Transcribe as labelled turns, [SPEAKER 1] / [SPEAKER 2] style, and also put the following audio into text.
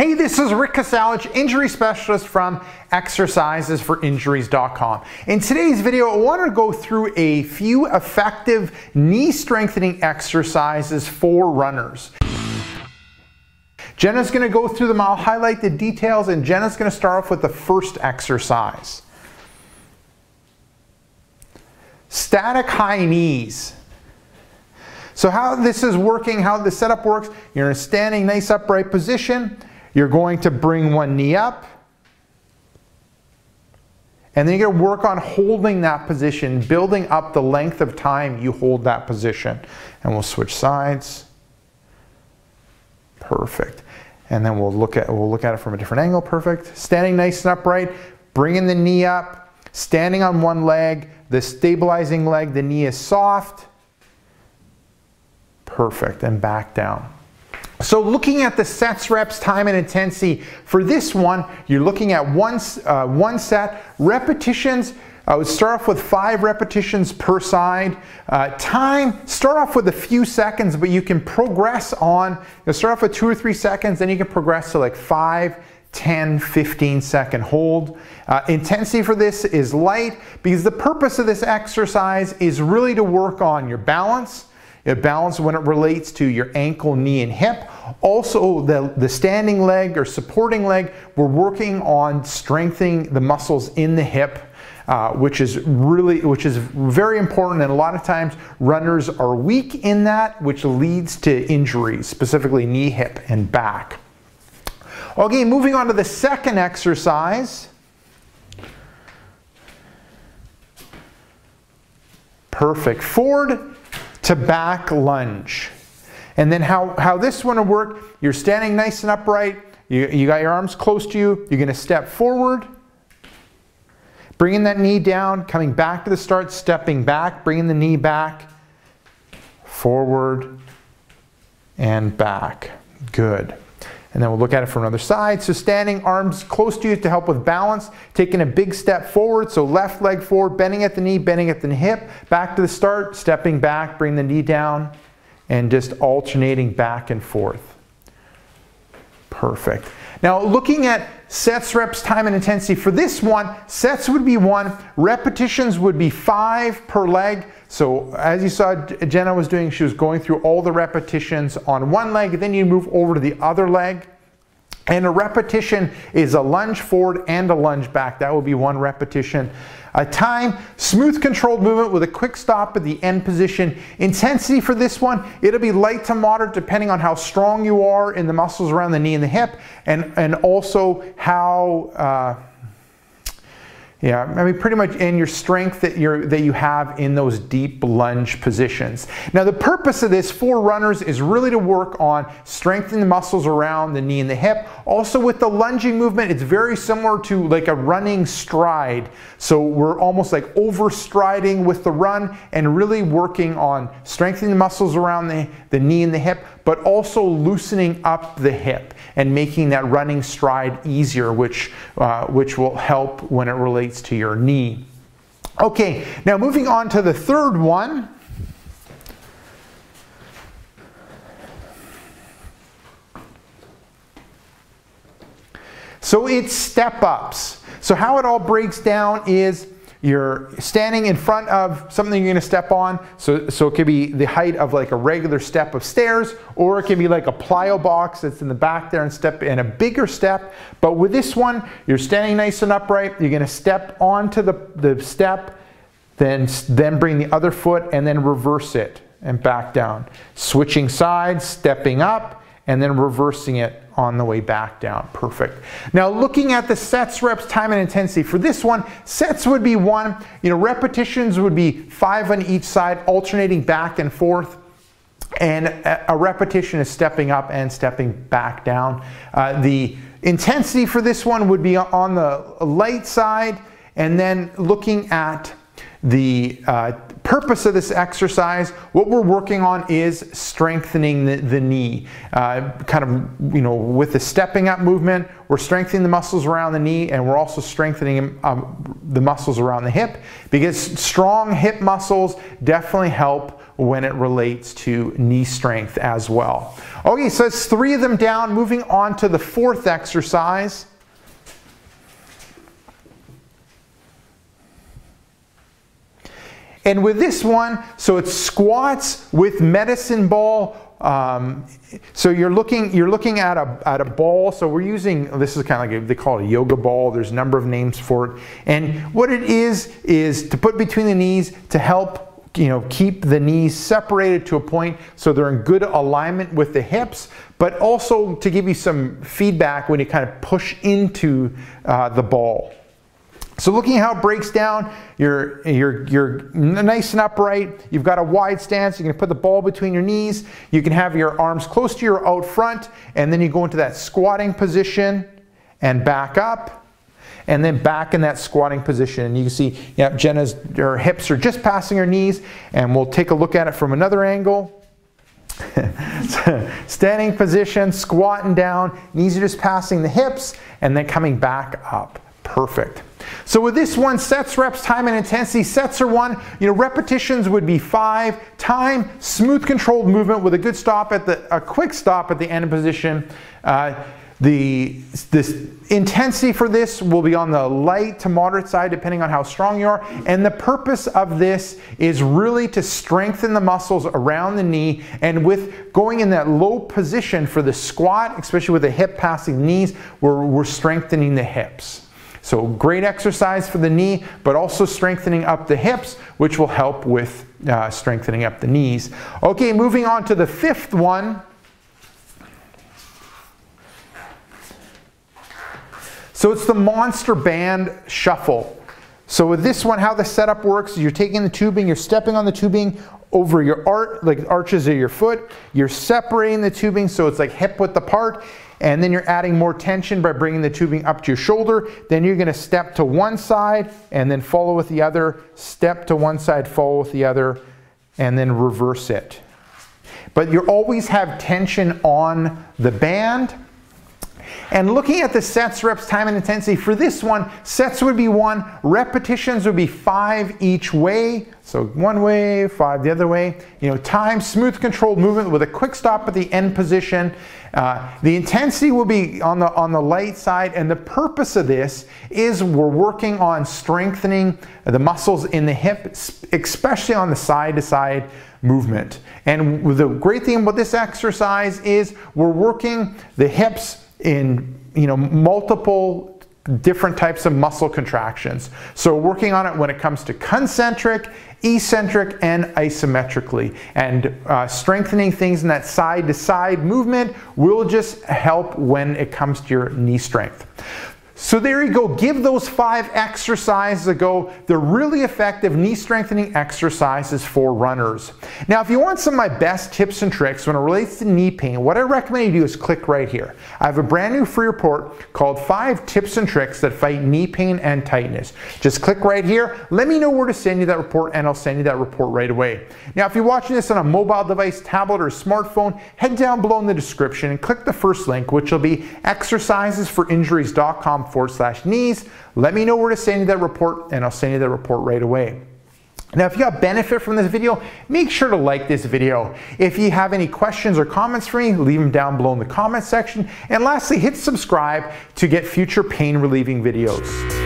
[SPEAKER 1] Hey, this is Rick Kasalich, injury specialist from exercisesforinjuries.com. In today's video, I want to go through a few effective knee strengthening exercises for runners. Jenna's going to go through them. I'll highlight the details, and Jenna's going to start off with the first exercise. Static high knees. So how this is working, how the setup works, you're in a standing nice upright position. You're going to bring one knee up, and then you're going to work on holding that position, building up the length of time you hold that position. And we'll switch sides. Perfect. And then we'll look at it from a different angle. Perfect. Standing nice and upright, bringing the knee up, standing on one leg, the stabilizing leg, the knee is soft. Perfect. And back down. So looking at the sets, reps, time, and intensity, for this one, you're looking at one set. Repetitions, I would start off with 5 repetitions per side. Time, start off with a few seconds, but you can progress on. You'll start off with 2 or 3 seconds, then you can progress to like 5, 10, 15 second hold. Intensity for this is light, because the purpose of this exercise is really to work on your balance. Balance when it relates to your ankle, knee, and hip. Also, the standing leg or supporting leg, we're working on strengthening the muscles in the hip, which is very important. And a lot of times, runners are weak in that, which leads to injuries, specifically knee, hip, and back. Okay, moving on to the second exercise. Perfect. Forward to back lunge. And then how this one will work, you're standing nice and upright, you got your arms close to you, you're going to step forward, bringing that knee down, coming back to the start, stepping back, bringing the knee back, forward, and back. Good. And then we'll look at it from another side. So standing, arms close to you to help with balance, taking a big step forward, so left leg forward, bending at the knee, bending at the hip, back to the start, stepping back, bring the knee down, and just alternating back and forth. Perfect. Now looking at sets, reps, time, and intensity, for this one, sets would be 1, repetitions would be 5 per leg. So as you saw Jenna was doing, she was going through all the repetitions on one leg, then you move over to the other leg. And a repetition is a lunge forward and a lunge back. That will be 1 repetition. Time, smooth controlled movement with a quick stop at the end position. Intensity for this one, it'll be light to moderate depending on how strong you are in the muscles around the knee and the hip, and also how pretty much in your strength that you have in those deep lunge positions. Now the purpose of this for runners is really to work on strengthening the muscles around the knee and the hip. Also with the lunging movement, it's very similar to like a running stride. So we're almost like overstriding with the run and really working on strengthening the muscles around the knee and the hip, but also loosening up the hip and making that running stride easier, which will help when it relates to your knee. Okay, now moving on to the third one. So it's step ups. So how it all breaks down is you're standing in front of something you're going to step on. So it could be the height of like a regular step of stairs, or it can be like a plyo box that's in the back there and step in a bigger step. But with this one, you're standing nice and upright. You're going to step onto the step, then bring the other foot and then reverse it and back down. Switching sides, stepping up, and then reversing it on the way back down. Perfect. Now looking at the sets, reps, time, and intensity. For this one, sets would be 1. Repetitions would be 5 on each side, alternating back and forth. And a repetition is stepping up and stepping back down. The intensity for this one would be on the light side, and then looking at the purpose of this exercise, what we're working on is strengthening the knee. Kind of, with the stepping up movement, we're strengthening the muscles around the knee, and we're also strengthening the muscles around the hip, because strong hip muscles definitely help when it relates to knee strength as well. Okay, so it's 3 of them down. Moving on to the 4th exercise. And with this one, so it's squats with medicine ball. So you're looking at a ball. So we're using, this is kind of like they call it a yoga ball. There's a number of names for it. And what it is to put between the knees to help keep the knees separated to a point so they're in good alignment with the hips, but also to give you some feedback when you kind of push into the ball. So looking at how it breaks down, you're nice and upright. You've got a wide stance. You can put the ball between your knees. You can have your arms close to your out front, and then you go into that squatting position and back up. And then back in that squatting position. And you can see, her hips are just passing her knees, and we'll take a look at it from another angle. Standing position, squatting down, knees are just passing the hips, and then coming back up. Perfect. So with this one, sets, reps, time, and intensity. Sets are 1. Repetitions would be 5. Time, smooth, controlled movement with a good stop a quick stop at the end position. This intensity for this will be on the light to moderate side depending on how strong you are, and the purpose of this is really to strengthen the muscles around the knee, and with going in that low position for the squat, especially with the hip passing the knees, we're strengthening the hips. So great exercise for the knee, but also strengthening up the hips, which will help with strengthening up the knees. Okay, moving on to the 5th one. So it's the monster band shuffle. So with this one, how the setup works is you're taking the tubing, you're stepping on the tubing over your arches of your foot. You're separating the tubing so it's like hip width apart, and then you're adding more tension by bringing the tubing up to your shoulder. Then you're going to step to one side and then follow with the other, step to one side, follow with the other, and then reverse it. But you always have tension on the band. And looking at the sets, reps, time, and intensity, for this one, sets would be 1, repetitions would be 5 each way. So one way, 5 the other way. Time, smooth, controlled movement with a quick stop at the end position. The intensity will be on the light side, and the purpose of this is we're working on strengthening the muscles in the hip, especially on the side-to-side movement. And the great thing about this exercise is we're working the hips in multiple different types of muscle contractions. So working on it when it comes to concentric, eccentric, and isometrically. And strengthening things in that side-to-side movement will just help when it comes to your knee strength. So there you go, give those 5 exercises a go. They're really effective knee strengthening exercises for runners. Now, if you want some of my best tips and tricks when it relates to knee pain, what I recommend you do is click right here. I have a brand new free report called 5 Tips and Tricks That Fight Knee Pain and Tightness. Just click right here, let me know where to send you that report, and I'll send you that report right away. Now, if you're watching this on a mobile device, tablet, or smartphone, head down below in the description and click the first link, which will be exercisesforinjuries.com/knees. Let me know where to send you that report, and I'll send you that report right away. Now, if you got benefit from this video, make sure to like this video. If you have any questions or comments for me, leave them down below in the comments section. And lastly, hit subscribe to get future pain relieving videos.